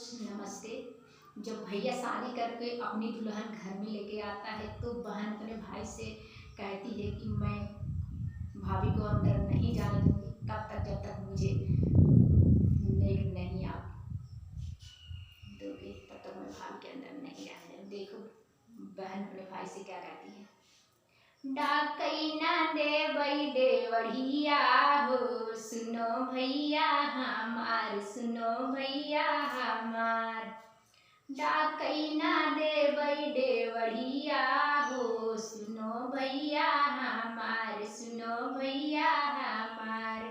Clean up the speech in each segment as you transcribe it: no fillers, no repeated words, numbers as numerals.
नमस्ते। जब भैया शादी करके अपनी दुल्हन घर में लेके आता है तो बहन अपने भाई से कहती है कि मैं भाभी को अंदर नहीं जाने दूंगी तब तक जब तक मुझे नेक नहीं आप दोगे, तब तक मैं भाभी के अंदर नहीं जाने दूंगी। देखो बहन अपने भाई से क्या कहती है। डाकई ना देवई देवढ़िया हो, सुनो भैया हमार, सुनो भैया हमार। डाकई ना देवई देवढ़िया हो, सुनो भैया हमार, सुनो भैया हमार।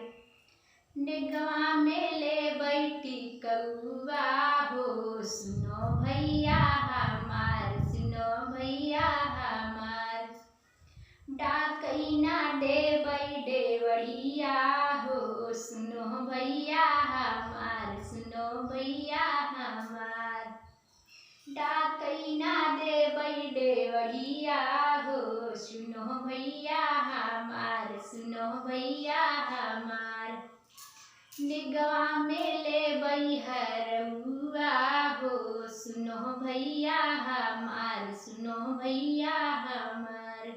निगवा में ले बैठी कौआ हो, सुनो भैया हमार, सुनो भैया हमार। डाकई ना देवई देवढ़िया हो, सुनो भैया हमार, सुनो भैया हमार। डाकई ना देवई देवढ़िया हो, सुनो भैया हमार, सुनो भैया हमार। निगवा में ले हरमुआ हो, सुनो भैया हमार, सुनो भैया हमार।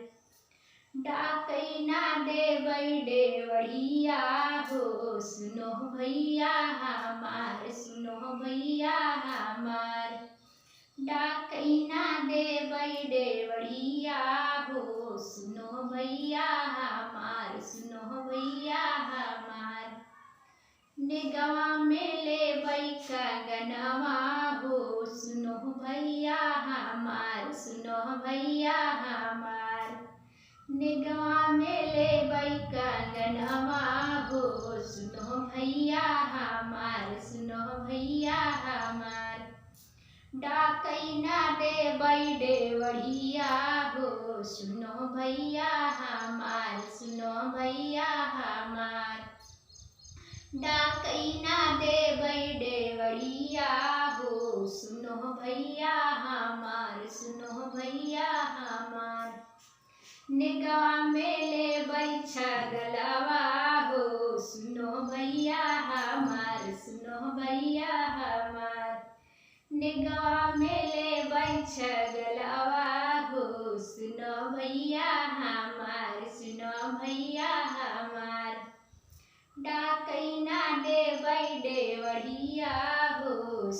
डाकई ना देवई देवढ़िया हो, सुनो भैया हमार, सुनो भैया हमार। डाकई ना देवई देवढ़िया हो, सुनो भैया हमार, सुनो भैया हमार। निगवा में ले कंगनवा हो, सुनो भैया हमार, सुनो भैया हमार। निगवा में ले कंगनवा हो, सुनो भैया हमार, सुनो भैया हमार। डाकई ना देवई देवढ़िया हो, सुनो भैया हमार, सुनो भैया हमार। डाकई ना देवई देवढ़िया हो, सुनो भैया हमार, सुनो भैया हमार। निगवा में ले छगलवा हो, सुनो भैया हमार, सुनो भैया हमार। निगवा में ले छगलवा हो, सुनो भैया हमार, सुनो भैया हमार। डाकई ना देवई देवढ़िया हो,